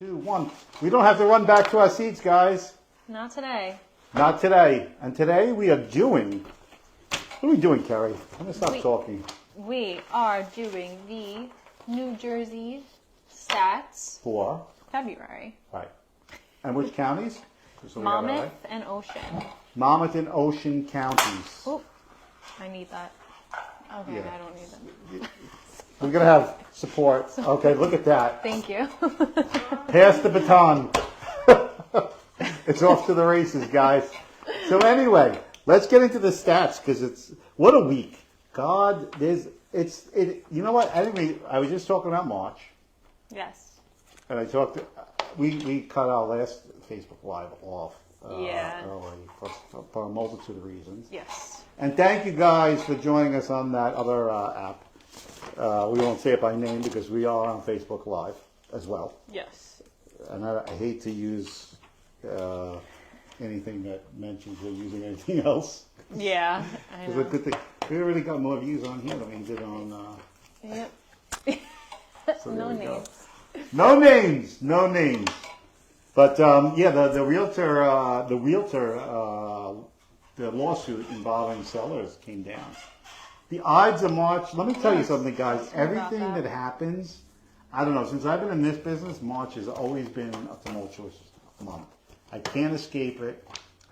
2, 1. We don't have to run back to our seats, guys. Not today. Not today. And today we are doing... What are we doing, Keri? I'm going to stop talking. We are doing the New Jersey stats For? February. Right. And which counties? So Monmouth and Ocean. Monmouth and Ocean Counties. Oh, I need that. Okay, Yeah. I don't need them. We're going to have support. Okay, look at that. Thank you. Pass the baton. It's off to the races, guys. So anyway, let's get into the stats because it's what a week. God, you know what? I was just talking about March, Yes. and we cut our last Facebook Live off early for a multitude of reasons. Yes. And thank you guys for joining us on that other app. We won't say it by name because we are on Facebook Live as well. Yes. And I hate to use anything that mentions we're using anything else. Yeah, I know. We already got more views on here than we did on... Yep. So No names. No names. No names. But the realtor, the lawsuit involving sellers came down. The Ides of March, let me tell you something, guys. Everything that happens, I don't know, since I've been in this business, March has always been a tumultuous month. I can't escape it.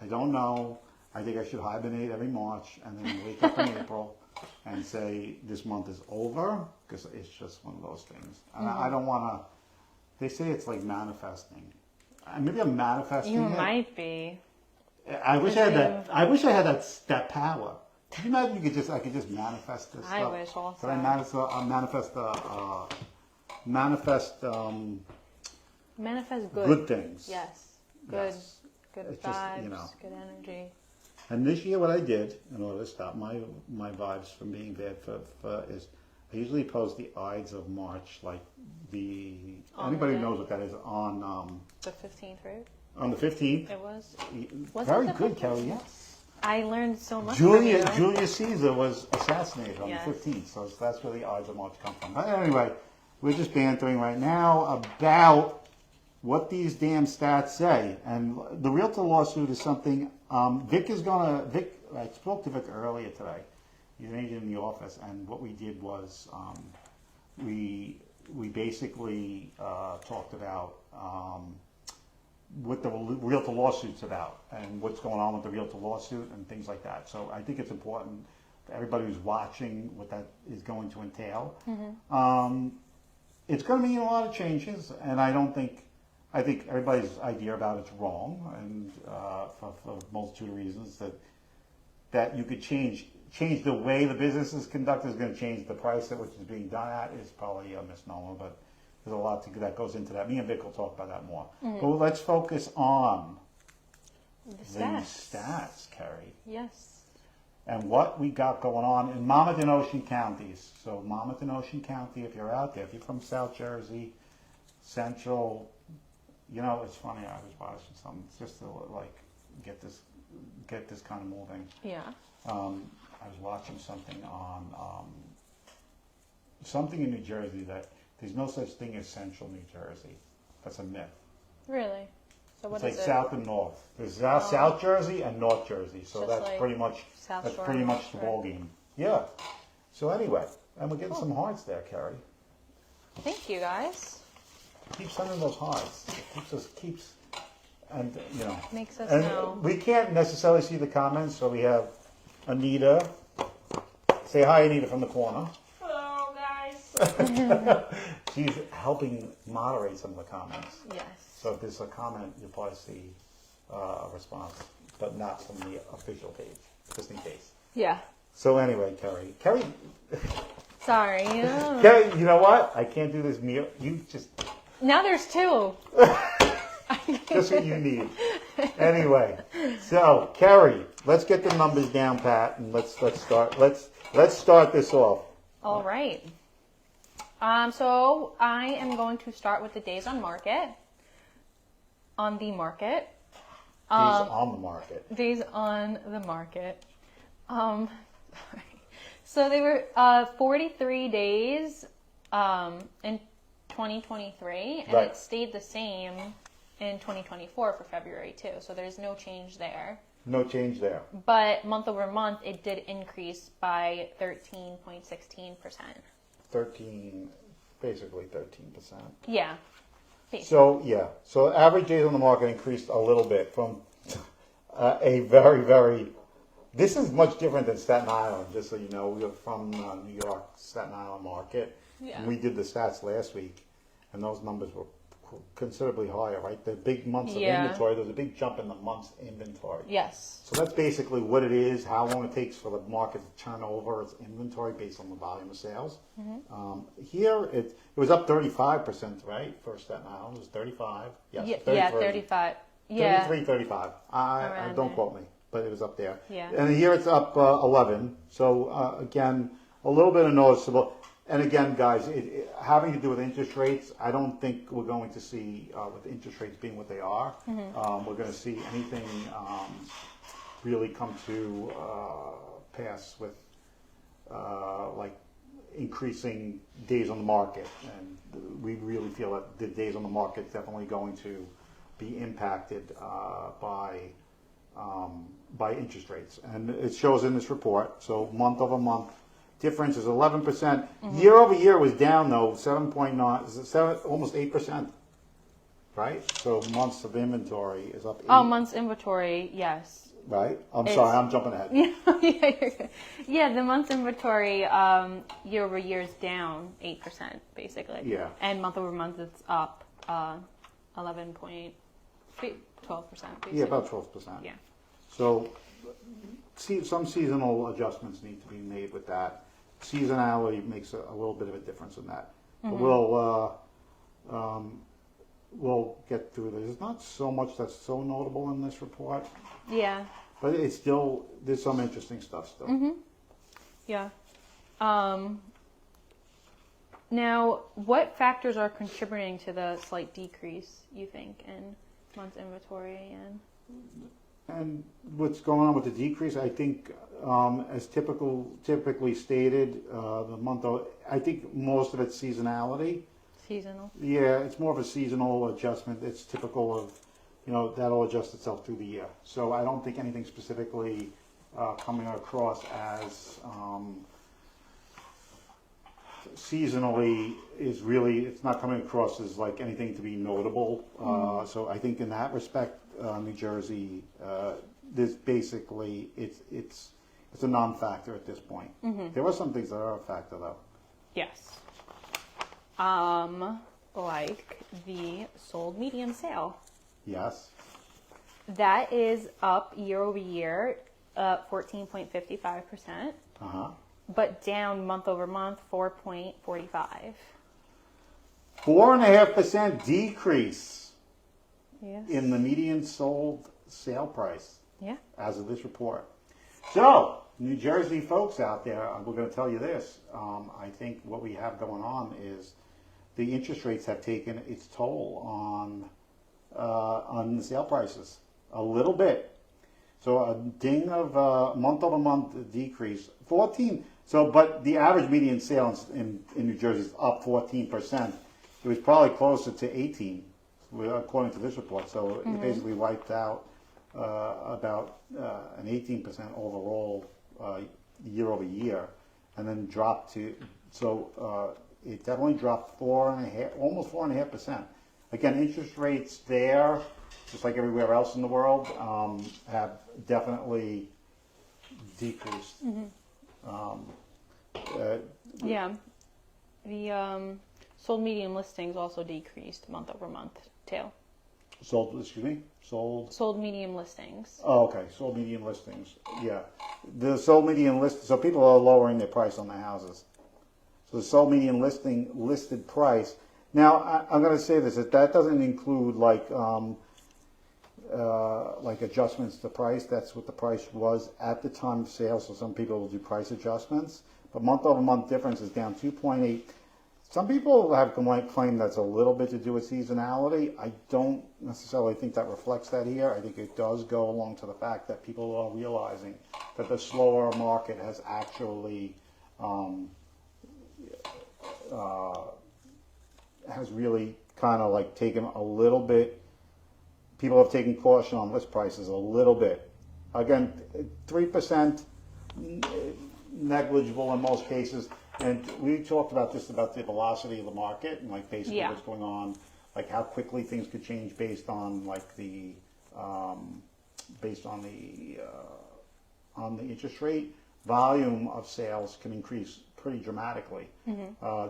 I don't know. I think I should hibernate every March and then wake up in April and say this month is over because it's just one of those things. And I don't want to, they say it's like manifesting. Maybe I'm manifesting You it. might be. I wish I had that. I wish I had that power. Can you imagine I could just manifest this I stuff? wish also. Could I manifest good things? Yes. Good. Yes. Good It's vibes. just, Good energy. And this year, what I did in order to stop my vibes from being bad is I usually post the Ides of March, like anybody who knows what that is on The 15th, right? on the 15th. It was. Very it the good, 15th? Kelly. Yes. I learned so much from you. Julius Caesar was assassinated on Yes. the 15th, so that's where the Ides of March come from. But anyway, we're just bantering right now about what these damn stats say. And the realtor lawsuit is something, Vic, I spoke to Vic earlier today. He's an agent in the office, and what we did was we basically talked about what the realtor lawsuit's about and what's going on with the realtor lawsuit and things like that. So I think it's important to everybody who's watching what that is going to entail. Mm-hmm. It's going to mean a lot of changes, and I think everybody's idea about it's wrong, and for a multitude of reasons that you could change the way the business is conducted is going to change the price at which it's being done at is probably a misnomer, but there's a lot that goes into that. Me and Vic will talk about that more. Mm-hmm. But let's focus on The stats, Keri. Yes. And what we got going on in Monmouth and Ocean Counties. So Monmouth and Ocean County, if you're out there, if you're from South Jersey, Central, it's funny, I was watching something just to get this kind of moving. Yeah. I was watching something on something in New Jersey that there's no such thing as Central New Jersey. That's a myth. Really? So what it's is like it? South and North. There's South Jersey and North Jersey. So Just that's like pretty much the ball game. Yeah. So anyway, and we're getting some hearts there, Keri. Thank you, guys. Keep sending those hearts. It keeps and Makes us and know. we can't necessarily see the comments, so we have Anita. Say hi, Anita, from the corner. Hello, guys. She's helping moderate some of the comments. Yes. So if there's a comment, you'll probably see a response, but not from the official page, just in case. Yeah. So anyway, Keri. Sorry. Keri, you know what? I can't do this meal. You just... Now there's two. Just what you need. Anyway, so Keri, let's get the numbers down, Pat, and let's start. Let's start this off. All right. So I am going to start with the days on market. On the market. Days on the market. Days on the market. So they were 43 days in 2023, and Right. it stayed the same in 2024 for February too. So there's no change there. No change there. But month over month, it did increase by 13.16%. 13, basically 13%. Yeah. So, yeah. So average days on the market increased a little bit from a very, very... This is much different than Staten Island, just so you know. We're from New York, Staten Island market. Yeah. And we did the stats last week, and those numbers were considerably higher, right? The big months of inventory, there's a big jump in the month's inventory. Yes. So that's basically what it is, how long it takes for the market to turn over its inventory based on the volume of sales. Here, it was up 35%, right? For Staten Island, it was 35. Yes, Yeah, 35. Yeah. 33, 35. Around Don't there. quote me, but it was up there. Yeah. And here it's up 11. So again, a little bit of noticeable. And again, guys, having to do with interest rates, I don't think we're going to see, with interest rates being what they are, we're going to see anything really come to pass with like increasing days on the market. And we really feel that the days on the market is definitely going to be impacted by interest rates. And it shows in this report, so month over month, difference is 11%. Year over year was down though, 7.9, almost 8%. Right? So months of inventory is up 8. Oh, months inventory, yes. Right? I'm sorry, I'm jumping ahead. Yeah, you're good. Yeah, the month's inventory year over year is down 8%, basically. Yeah. And month over month it's up 12%, basically. Yeah, about 12%. Yeah. So some seasonal adjustments need to be made with that. Seasonality makes a little bit of a difference in that. But we'll get through this. There's not so much that's so notable in this report, Yeah. but it's still, there's some interesting stuff still. Yeah. Now, what factors are contributing to the slight decrease, you think, in month's inventory And what's going on with the decrease, I think, as typically stated, the month, I think most of it's seasonality. seasonal? Yeah, it's more of a seasonal adjustment. It's typical of, that'll adjust itself through the year. So I don't think anything specifically coming across as seasonally is really, it's not coming across as like anything to be notable. So I think in that respect, New Jersey, there's basically, it's a non-factor at this point. There are some things that are a factor though. Yes. Like the sold medium sale. Yes. That is up year over year, 14.55%, but down month over month, 4.45. 4.5% decrease Yes. in the median sold sale price Yeah. as of this report. So, New Jersey folks out there, we're going to tell you this. I think what we have going on is the interest rates have taken its toll on the sale prices a little bit. So a ding of month over month decrease, 14. So, but the average median sale in New Jersey is up 14%. It was probably closer to 18, according to this report. So it basically wiped out about an 18% overall year over year, and then dropped to, it definitely dropped 4.5%, almost 4.5%. Again, interest rates there, just like everywhere else in the world, have definitely decreased. Yeah. The sold medium listings also decreased month over month too. Sold. Sold medium listings. Oh, okay. Sold median listings. Yeah. The sold median list. So people are lowering their price on the houses. So the sold median listed price. Now I'm going to say this: that doesn't include like adjustments to price. That's what the price was at the time of sale. So some people will do price adjustments, but month over month difference is down 2.8. Some people have claimed that's a little bit to do with seasonality. I don't necessarily think that reflects that here. I think it does go along to the fact that people are realizing that the slower market has actually has really kind of like taken a little bit. People have taken caution on list prices a little bit. Again, 3%, negligible in most cases. And we talked about this, about the velocity of the market and like basically Yeah. what's going on, like how quickly things could change based on like on the interest rate. Volume of sales can increase pretty dramatically,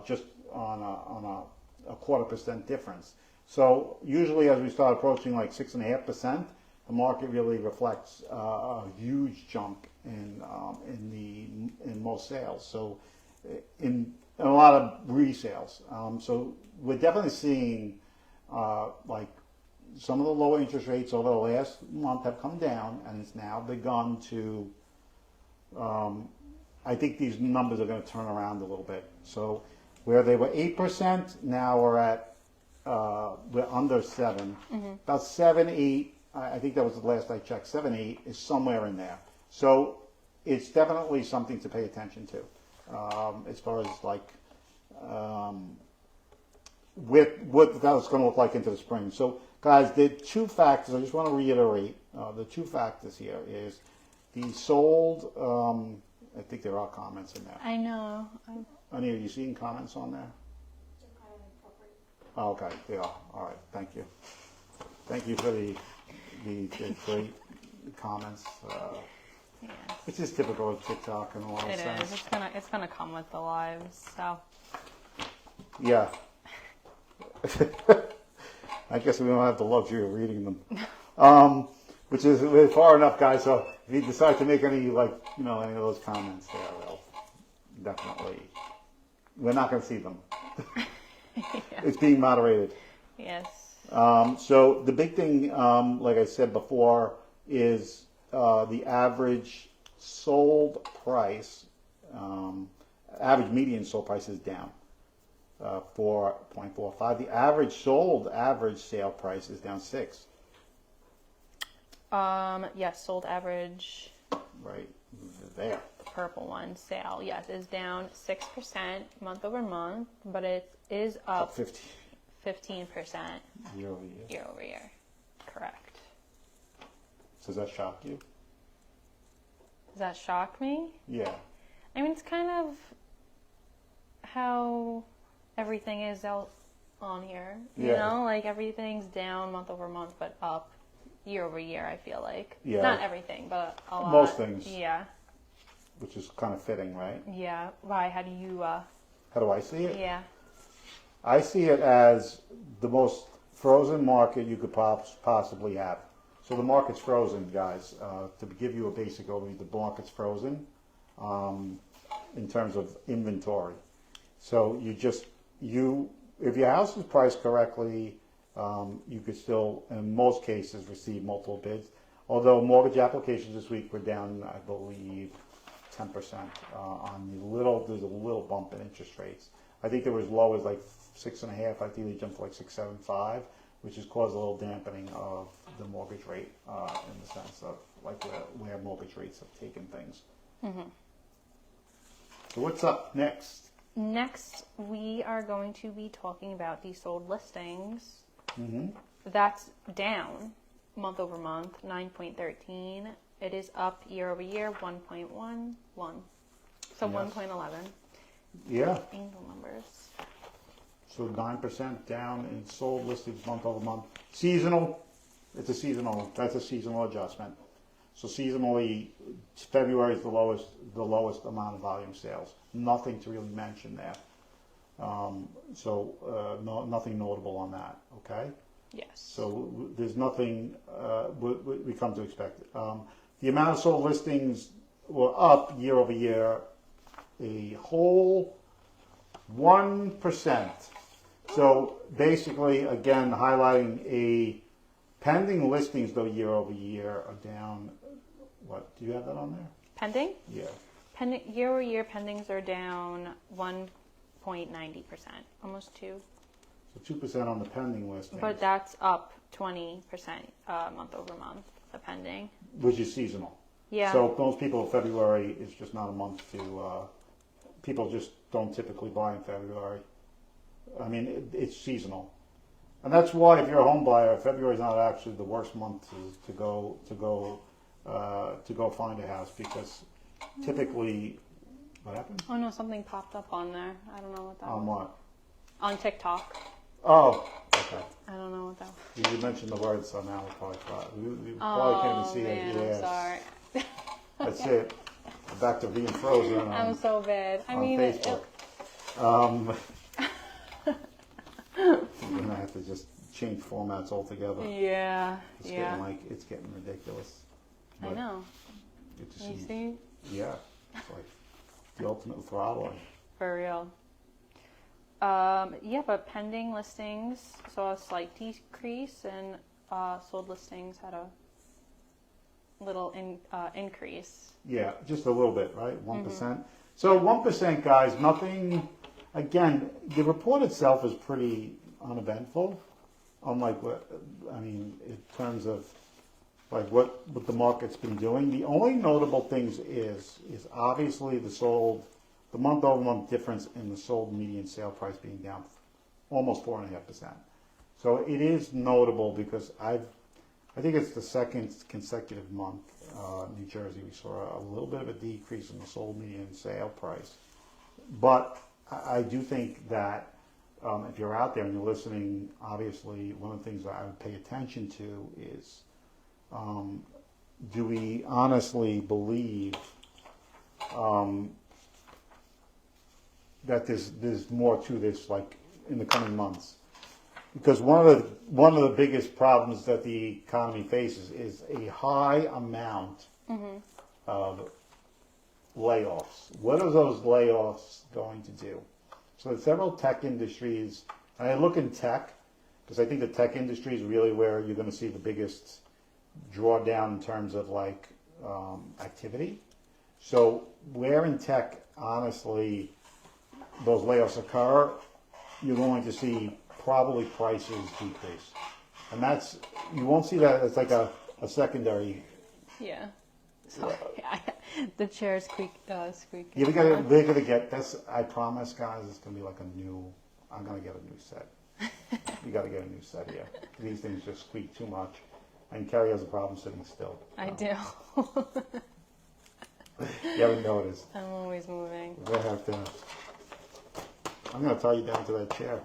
just on a 0.25% difference. So usually, as we start approaching like 6.5%, the market really reflects a huge jump in most sales. So in a lot of resales. So we're definitely seeing like some of the lower interest rates over the last month have come down, and it's now begun to. I think these numbers are going to turn around a little bit. So where they were 8%, now we're under 7. About 7, 8. I think that was the last I checked. 7, 8 is somewhere in there. So it's definitely something to pay attention to, as far as like with what that's going to look like into the spring. So guys, the two factors. I just want to reiterate the two factors here is the sold. I think there are comments in there. I know. Anita, are you seeing comments on there? Oh, okay, they are. All right, thank you. Thank you for the great comments. Yes. It's just typical of TikTok in a lot of It sense. is. It's gonna come with the lives. So. Yeah. I guess we don't have the luxury of reading them. Which is we're far enough, guys. So if you decide to make any any of those comments there, well, definitely, we're not going to see them. Yeah. It's being moderated. Yes. So the big thing, like I said before, is the average sold price. Average median sold price is down 4.45. The average sale price is down 6. Yes, sold average. Right there. The purple one, sale, yes, is down 6% month over month, but it is up 15 15% year over year. year over year. Correct. So does that shock you? Does that shock me? Yeah. I mean, it's kind of how everything is out on here. You Yeah. know, like everything's down month over month, but up year over year, I feel like. Yeah. Not everything, but a lot. Most things. Yeah. Which is kind of fitting, right? Yeah. Why? How do you, How do I see it? yeah. I see it as the most frozen market you could possibly have. So the market's frozen, guys. To give you a basic overview, the market's frozen in terms of inventory. So if your house is priced correctly, you could still, in most cases, receive multiple bids. Although mortgage applications this week were down, I believe, 10% there's a little bump in interest rates. I think they were as low as like 6.5. I think they jumped to like 6.75, which has caused a little dampening of the mortgage rate in the sense of like where mortgage rates have taken things. Mm-hmm. So what's up next? Next, we are going to be talking about the sold listings. Mm-hmm. That's down month over month, 9.13. It is up year over year, 1.11. So Yes. 1.11. Yeah. Angel numbers. So 9% down in sold listings month over month. Seasonal. That's a seasonal adjustment. So seasonally, February is the lowest amount of volume sales. Nothing to really mention there. Nothing notable on that. Okay. Yes. So there's nothing we come to expect. The amount of sold listings were up year over year a whole 1%. So basically, again, highlighting pending listings though year over year are down. What do you have that on there? Pending? Yeah. Pending year over year pendings are down 1.90%, almost 2. So 2% on the pending listings, But that's up 20% month over month, the pending. which is seasonal. Yeah. So most people, February is just not a month to. People just don't typically buy in February. I mean, it's seasonal. And that's why if you're a home buyer, February is not actually the worst month to go find a house, because typically, what happened? Oh no, something popped up on there. I don't know what that was. On what? On TikTok. Oh, okay. I don't know what that was. You mentioned the word, so now we probably probably can't even see man, it. I'm sorry. That's it. Back to being frozen I'm so bad. I on mean, Facebook. We're gonna have to just change formats altogether. yeah, It's yeah. getting it's getting ridiculous. I But know. it just You seems- see? Yeah, it's like the ultimate throttling. For real. Yeah, but pending listings saw a slight decrease, and sold listings had a little increase. Yeah, just a little bit, right? 1%. So 1%, guys. Nothing. Again, the report itself is pretty uneventful. Unlike in terms of like what the market's been doing. The only notable things is obviously the month-over-month difference in the sold median sale price being down almost 4.5%. So it is notable because I think it's the second consecutive month, New Jersey, we saw a little bit of a decrease in the sold median sale price. But I do think that if you're out there and you're listening, obviously one of the things that I would pay attention to is, do we honestly believe that there's more to this, like in the coming months? Because one of the biggest problems that the economy faces is a high amount of layoffs. What are those layoffs going to do? So there's several tech industries, and I look in tech because I think the tech industry is really where you're going to see the biggest drawdown in terms of activity. So where in tech, honestly, those layoffs occur, you're going to see probably prices decrease. And you won't see that as like a secondary. Yeah. Sorry. The chair's squeaking. Yeah, we're gonna get this. I promise, guys, it's gonna be like I'm gonna get a new set. You gotta get a new set here. These things just squeak too much. And Keri has a problem sitting still. I do. You haven't noticed. I'm always moving. I'm going to tie you down to that chair.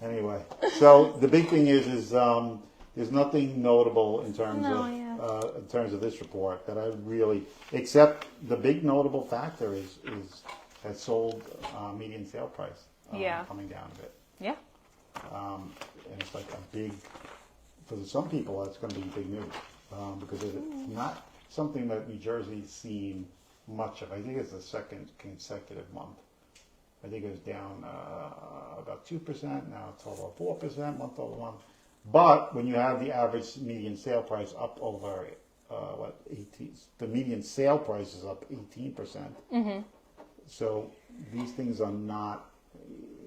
Anyway, so the big thing is there's nothing notable in terms of this report that I really, except the big notable factor is that sold median sale price coming down a bit. Yeah. And it's like a big, for some people that's going to be big news because it's not something that New Jersey's seen much of. I think it's the second consecutive month. I think it was down about 2%. Now it's over 4% month over month. But when you have the average median sale price up over 18, the median sale price is up 18%. Mm-hmm. So these things are not.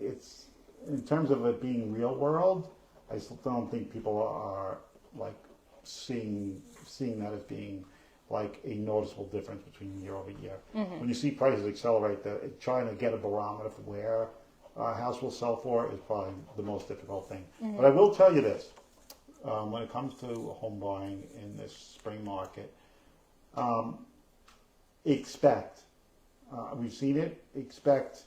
It's in terms of it being real world. I still don't think people are like seeing that as being like a noticeable difference between year over year. Mm-hmm. When you see prices accelerate, trying to get a barometer for where a house will sell for is probably the most difficult thing. Mm-hmm. But I will tell you this, when it comes to home buying in this spring market, expect, we've seen it, expect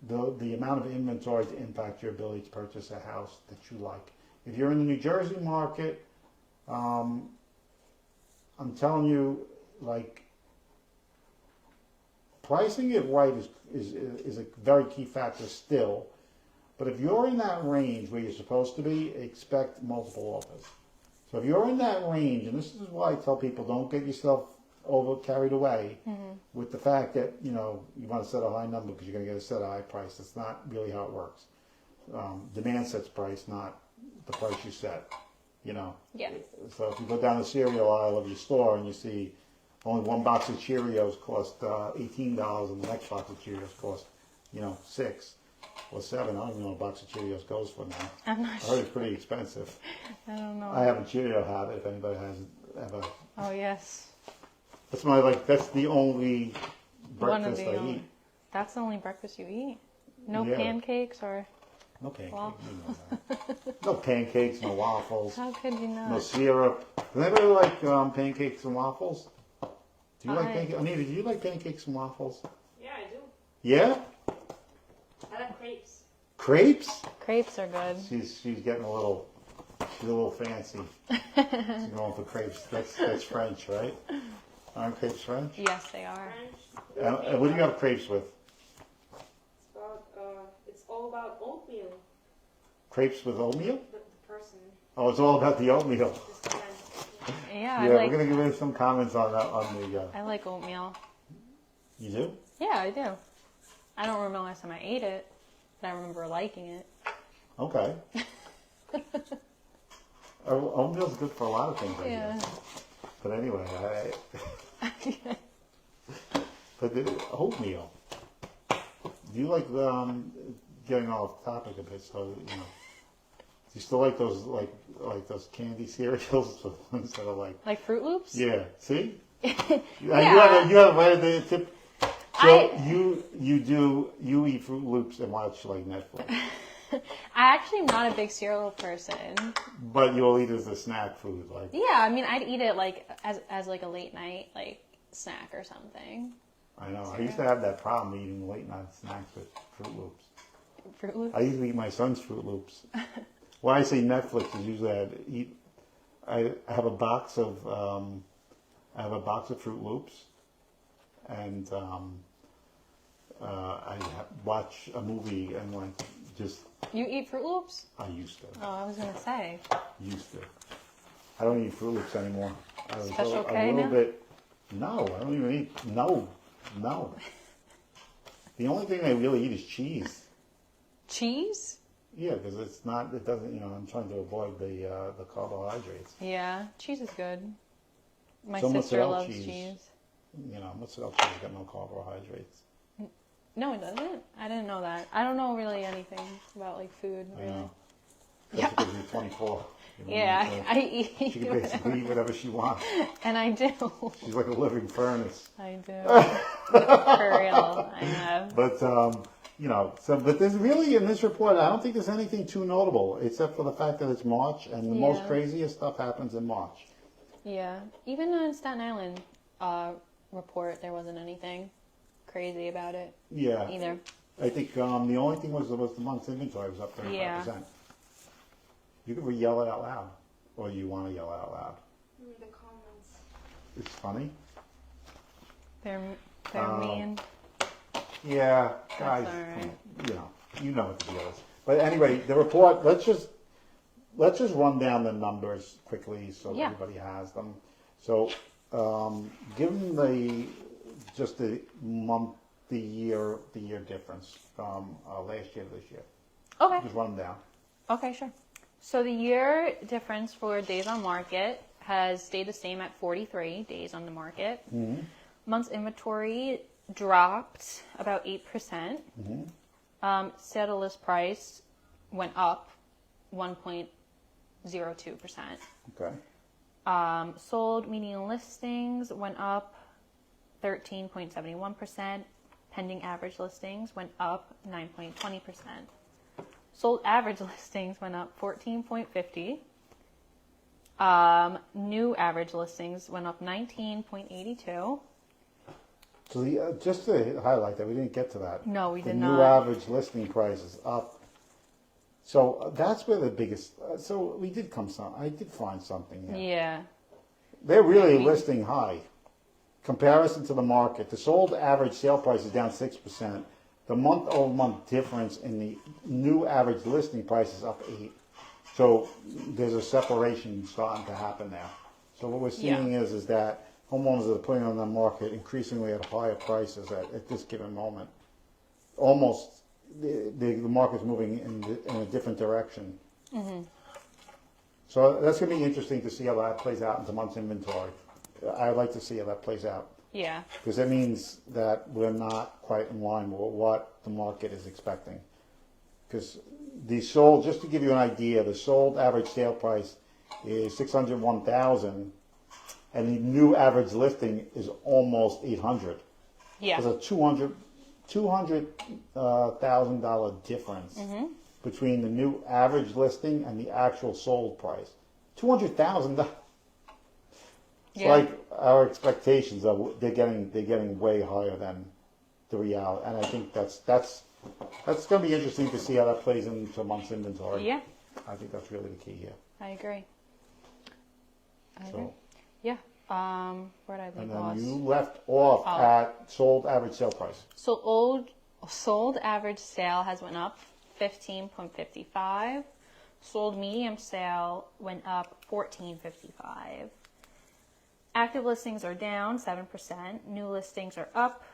the amount of inventory to impact your ability to purchase a house that you like. If you're in the New Jersey market, I'm telling you, like, pricing it right is a very key factor still. But if you're in that range where you're supposed to be, expect multiple offers. So if you're in that range, and this is why I tell people, don't get yourself carried away with the fact that, you want to set a high number because you're going to get a set a high price. That's not really how it works. Demand sets price, not the price you set. Yeah. So if you go down the cereal aisle of your store and you see only one box of Cheerios cost $18 and the next box of Cheerios cost, $6 or $7. I don't even know what a box of Cheerios goes for now. I'm not I heard it's pretty expensive. I don't know. I have a Cheerio habit if anybody hasn't ever. Oh, yes. That's the only breakfast I eat. That's the only breakfast you eat? No Yeah. pancakes or No pancakes. Waffles. You know that. No pancakes, no waffles, how could you not? no syrup. Does anybody like pancakes and waffles? Do you like pancakes? Anita, do you like pancakes and waffles? Yeah, I do. Yeah? I like crepes. Crepes? Crepes are good. She's getting a little fancy. She's going for crepes. That's French, right? Aren't crepes French? Yes, they are. French. And what do you have crepes with? It's all about oatmeal. Crepes with oatmeal? The person. Oh, it's all about the oatmeal. This time. Yeah, Yeah, we're gonna give you some comments on that on the. I like oatmeal. You do? Yeah, I do. I don't remember the last time I ate it, but I remember liking it. Okay. Oatmeal's good for a lot of things, I guess. But anyway, but the oatmeal. Do you like getting off topic a bit? So you know, do you still like those those candy cereals, the ones that are like Fruit Loops? yeah? See, Yeah. you have right at the tip. So you eat Fruit Loops and watch like Netflix, I actually am not a big cereal person. but you'll eat it as a snack food, like Yeah, I mean, I'd eat it like as like a late night like snack or something. I know. I used to have that problem eating late night snacks with Fruit Loops. Fruit Loops? I usually eat my son's Fruit Loops. When I say Netflix, is usually I have a box of Fruit Loops, and I watch a movie and like just. You eat Fruit Loops? I used to. Oh, I was gonna say. Used to. I don't eat Fruit Loops anymore. Special a K little now? bit. No, I don't even eat. No. The only thing I really eat is cheese. Cheese? Yeah, because it's not. It doesn't. You know, I'm trying to avoid the carbohydrates. Yeah, cheese is good. My So sister mozzarella loves cheese. cheese. You know, mozzarella cheese got no carbohydrates. No, it doesn't. I didn't know that. I don't know really anything about like food. I Really. know. Yeah. That's because you're 24. You know, Yeah, so I eat. she can basically eat whatever she wants. And I do. She's like a living furnace. I do. For real, I have. But you know, but there's really in this report, I don't think there's anything too notable except for the fact that it's March and the most craziest stuff happens in March. Yeah, even in Staten Island report, there wasn't anything crazy about it. Yeah. Either. I think the only thing was the month's inventory was up 35%. Yeah. You could yell it out loud, or you want to yell it out loud. The comments. It's funny. They're mean. Yeah, guys. all right. You know what the deal is. But anyway, the report. Let's just run down the numbers quickly so everybody has them. So, given the month, the year difference from last year to this year. Okay. Just run them down. Okay, sure. So the year difference for days on market has stayed the same at 43 days on the market. Mm-hmm. Month's inventory dropped about 8%. Mm-hmm. Sale to list price went up 1.02%. Okay. Sold median listings went up 13.71%. Pending average listings went up 9.20%. Sold average listings went up 14.50. New average listings went up 19.82. So just to highlight that, we didn't get to that. No, we did The not. new average listing price is up. So that's where the biggest. So we did I did find something here. Yeah. They're really listing high. Comparison to the market, the sold average sale price is down 6%. The month-over-month difference in the new average listing price is up 8%. So there's a separation starting to happen there. So what we're seeing is that homeowners are putting on the market increasingly at higher prices at this given moment. Almost the market's moving in a different direction. Mm-hmm. So that's going to be interesting to see how that plays out into month's inventory. I'd like to see how that plays out. Yeah. Because that means that we're not quite in line with what the market is expecting. Because just to give you an idea, the sold average sale price is $601,000, and the new average listing is almost $800. Yeah. There's a $200,000 difference between the new average listing and the actual sold price. $200,000. It's Yeah. like our expectations of they're getting way higher than the reality, and I think that's going to be interesting to see how that plays into a month's inventory. Yeah, I think that's really the key here. I agree. So, Yeah. Where did I and leave then off? you left off Oh. at sold average sale price. So sold average sale has went up 15.55. Sold medium sale went up 14.55. Active listings are down 7%. New listings are up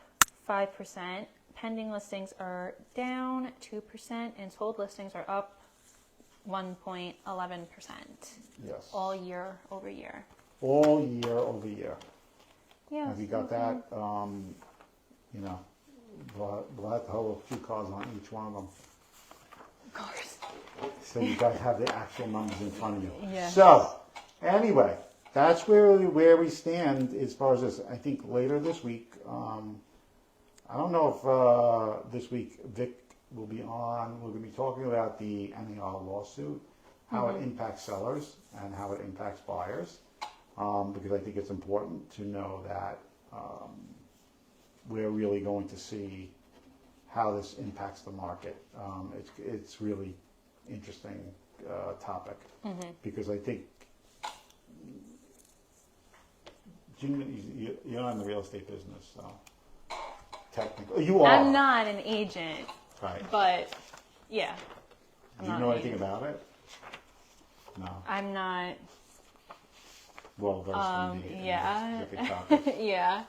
5%. Pending listings are down 2%, and sold listings are up 1.11%. Yes. All year over year. All year over year. Yeah. Have you got that? You know, we'll have to hold a few cards on each one of them. Of course. So you got to have the actual numbers in front of you. Yes. So, anyway, that's where we stand as far as this. I think later this week, I don't know if this week Vic will be on. We're going to be talking about the NAR lawsuit, how it impacts sellers and how it impacts buyers, because I think it's important to know that we're really going to see how this impacts the market. It's really interesting topic because I think you're not in the real estate business, so technically you are. I'm not an agent, Right. but yeah. Do you know anything about it? No. I'm not. Well versed in the Yeah. specific topic. Yeah.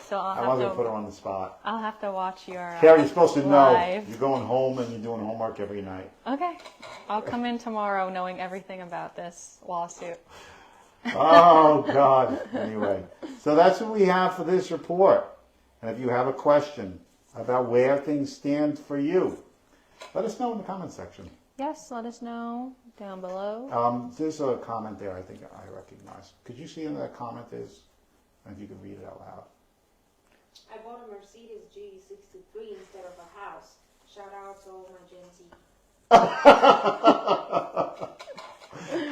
So I I'll wasn't have put her to. on the spot. I'll have to watch your. Keri, you're supposed to know. live. You're going home and you're doing homework every night. Okay. I'll come in tomorrow knowing everything about this lawsuit. Oh, God. Anyway, so that's what we have for this report. And if you have a question about where things stand for you, let us know in the comment section. Yes, let us know down below. There's a comment there I think I recognize. Could you see what that comment is? And if you could read it out loud. I bought a Mercedes G63 instead of a house. Shout out to all my Gen Z.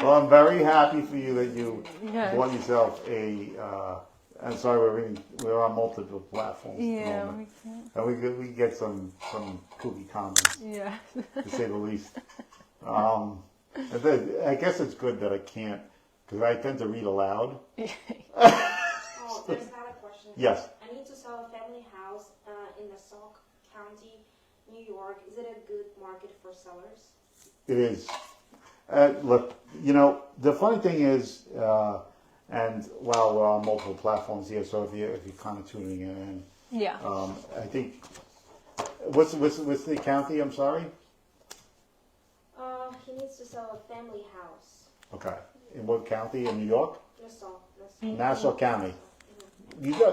Well, I'm very happy for you that you Yes. bought yourself a. I'm sorry, we're on multiple platforms at the Yeah, moment. we can. And we get some kooky comments, Yeah. to say the least. I guess it's good that I can't, because I tend to read aloud. Oh, there's another question. Yes. I need to sell a family house in Nassau County, New York. Is it a good market for sellers? It is. Look, the funny thing is, and while we're on multiple platforms here, so if you're kind of tuning in, Yeah. I think what's the county? I'm sorry. He needs to sell a family house. Okay. In what county? In New York? Nassau. Nassau County.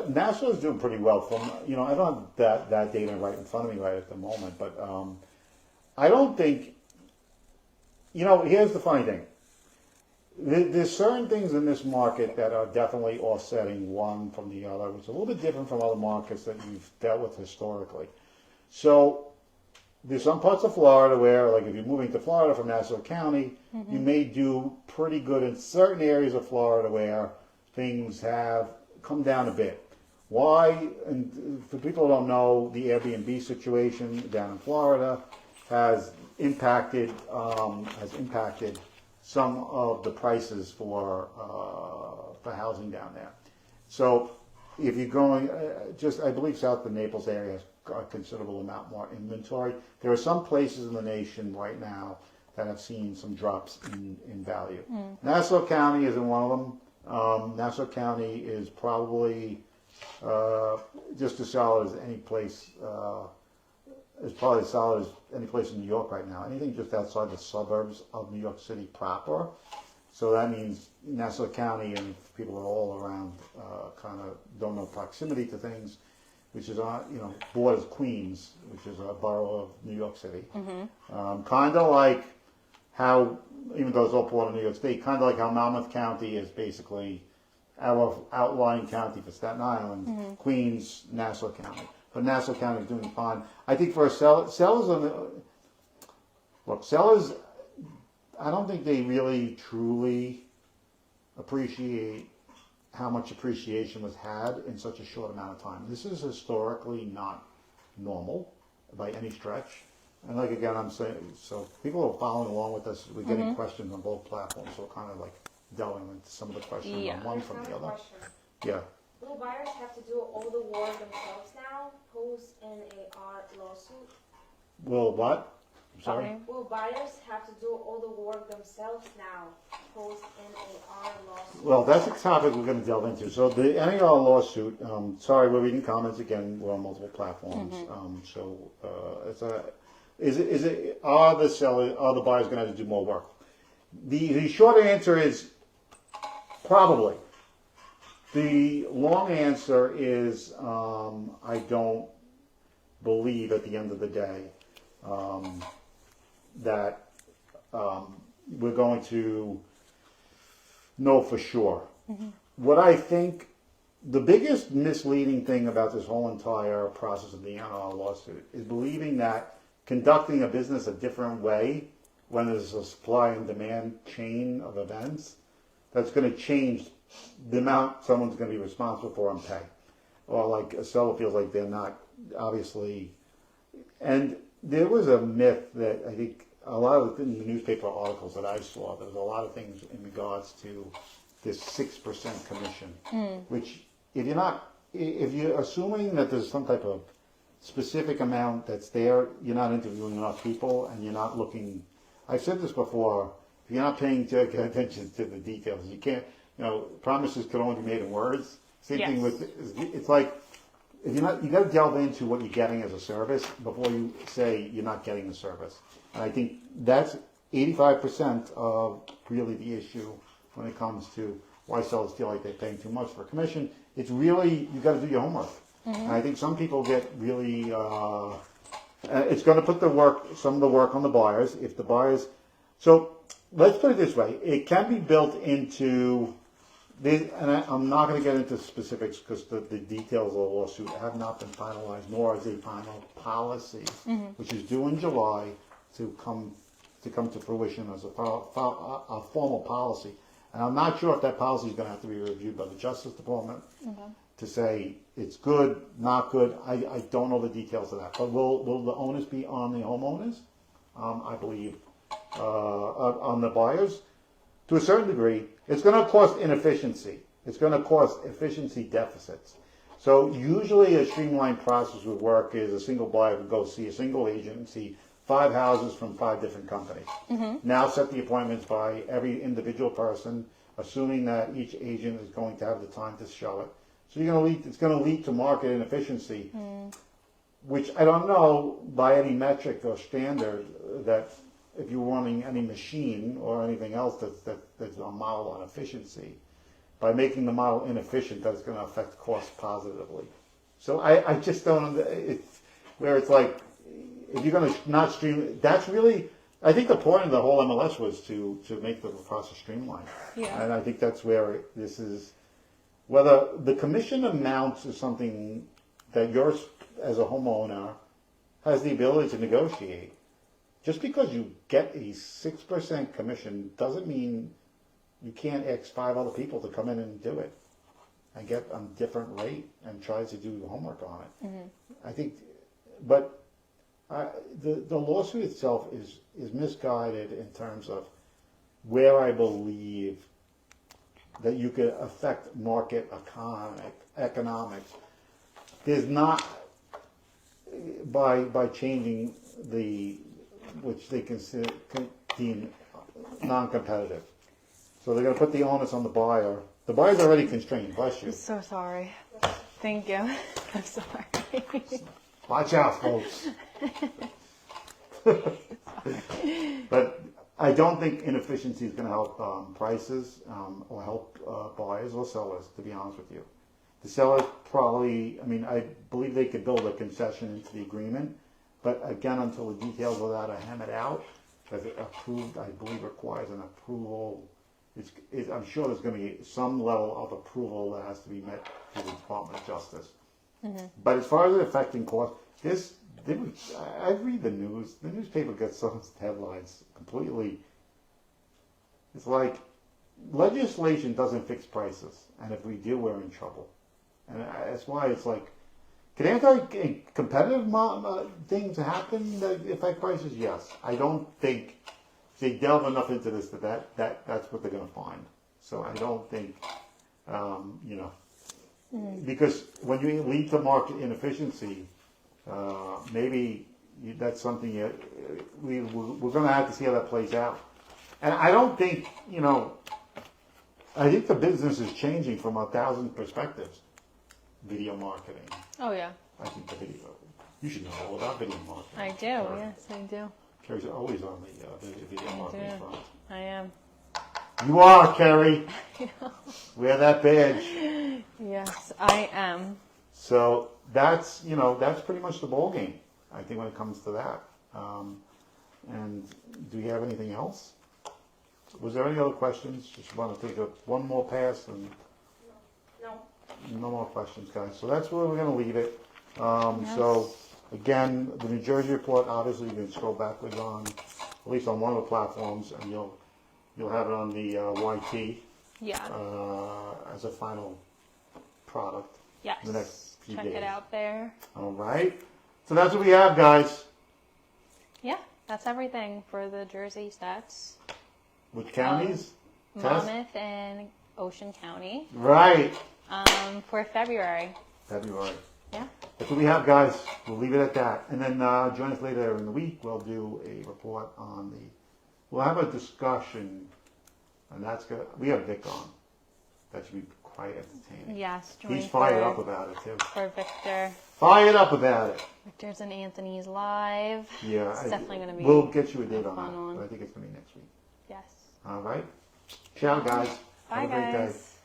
Nassau is doing pretty well. From I don't have that data right in front of me right at the moment, but I don't think. Here's the funny thing. There's certain things in this market that are definitely offsetting one from the other, which is a little bit different from other markets that you've dealt with historically. So there's some parts of Florida where, like if you're moving to Florida from Nassau County, you may do pretty good in certain areas of Florida where things have come down a bit. Why? And for people who don't know, the Airbnb situation down in Florida has impacted some of the prices for housing down there. So if you're going, I believe south of the Naples area has a considerable amount more inventory. There are some places in the nation right now that have seen some drops in value. Nassau County isn't one of them. Nassau County is probably just as solid as any place. Is probably as solid as any place in New York right now. Anything just outside the suburbs of New York City proper. So that means Nassau County, and people are all around kind of don't know proximity to things, which is borders Queens, which is a borough of New York City. Kind of like how, even though it's all part of New York State, kind of like how Monmouth County is basically our outlying county for Staten Island, Queens, Nassau County. but Nassau County is doing fine. I think for a sellers on the look, sellers, I don't think they really truly appreciate how much appreciation was had in such a short amount of time. This is historically not normal by any stretch. And like again, I'm saying, so people are following along with us. We're getting questions on both platforms, so we're kind of like delving into some of the questions Yeah. on one from the other. Question. Yeah. Will buyers have to do all the work themselves now, post NAR lawsuit? Will what? I'm sorry. Will buyers have to do all the work themselves now, post NAR lawsuit? Well, that's a topic we're going to delve into. So the NAR lawsuit. Sorry, we're reading comments again. We're on multiple platforms. It's a. Is it? Are the buyers going to have to do more work? The short answer is probably. The long answer is I don't believe at the end of the day that we're going to know for sure. What I think the biggest misleading thing about this whole entire process of the NR lawsuit is believing that conducting a business a different way when there's a supply and demand chain of events, that's going to change the amount someone's going to be responsible for and pay. Or like a seller feels like they're not, obviously. And there was a myth that I think a lot of the newspaper articles that I saw, there was a lot of things in regards to this 6% commission, which if you're assuming that there's some type of specific amount that's there, you're not interviewing enough people and you're not looking, I've said this before, if you're not paying attention to the details, you can't, promises can only be made in words. Same thing with, it's like, if you got to delve into what you're getting as a service before you say you're not getting the service. And I think that's 85% of really the issue when it comes to why sellers feel like they're paying too much for a commission. It's really, you got to do your homework. And I think some people get really, it's going to put some of the work on the buyers. If the buyers, so let's put it this way, it can be built into, and I'm not going to get into specifics because the details of the lawsuit have not been finalized, nor is a final policy, which is due in July to come to fruition as a formal policy. And I'm not sure if that policy is going to have to be reviewed by the Justice Department to say it's good, not good. I don't know the details of that. But will the onus be on the homeowners? I believe on the buyers. To a certain degree, it's going to cause inefficiency. It's going to cause efficiency deficits. So usually a streamlined process would work is a single buyer would go see a single agent and see 5 houses from 5 different companies. Now set the appointments by every individual person, assuming that each agent is going to have the time to show it. So it's going to lead to market inefficiency, which I don't know by any metric or standard that if you're running any machine or anything else that's a model on efficiency, by making the model inefficient, that's going to affect costs positively. So I just don't, it's like, if you're going to not stream, that's really, I think the point of the whole MLS was to make the process streamlined. Yeah. And I think that's where this is, whether the commission amounts is something that yours as a homeowner has the ability to negotiate. Just because you get a 6% commission doesn't mean you can't ask 5 other people to come in and do it and get a different rate and try to do homework on it. I think, but the lawsuit itself is misguided in terms of where I believe that you could affect market economics. There's not, by changing which they deem non-competitive. So they're going to put the onus on the buyer. The buyer's already constrained, bless you. I'm so sorry. Thank you. I'm sorry. Watch out, folks. But I don't think inefficiency is going to help prices or help buyers or sellers, to be honest with you. The sellers probably, I believe they could build a concession into the agreement, but again, until the details of that are hammered out, because it approved, I believe requires an approval. I'm sure there's going to be some level of approval that has to be met through the Department of Justice. But as far as it affecting cost, I read the news. The newspaper gets some headlines completely. It's like legislation doesn't fix prices, and if we do, we're in trouble. And that's why it's like, can anti-competitive things happen that affect prices? Yes. I don't think if they delve enough into this that's what they're going to find. So I don't think, because when you lead to market inefficiency, maybe that's something we're going to have to see how that plays out. And I don't think, I think the business is changing from 1,000 perspectives. Video marketing. Oh, yeah. I think the video. You should know all about video marketing. I do, yes, I do. Keri's always on the video marketing front. I am. You are, Keri. Wear that badge. Yes, I am. So that's pretty much the ball game, I think, when it comes to that. And do you have anything else? Was there any other questions? Just want to take one more pass and no more questions, guys. So that's where we're going to leave it. So again, the New Jersey report, obviously you can scroll backwards on, at least on one of the platforms, and you'll have it on the YT. Yeah. As a final product. Yes. The next few Check days. it out there. All right. So that's what we have, guys. Yeah, that's everything for the Jersey stats. Which counties? Monmouth and Ocean County. Right. For February. February. Yeah. That's what we have, guys. We'll leave it at that. And then join us later in the week. We'll do a report on we'll have a discussion, and that's good. We have Vic on. That should be quite entertaining. Yes. He's fired up about it, too. For Victor. Fired up about it. Victor's and Anthony's live. Yeah. It's definitely going to be We'll get you a date on fun that. one. But I think it's going to be next week. Yes. All right. Ciao, guys. Bye, Have a great day. guys.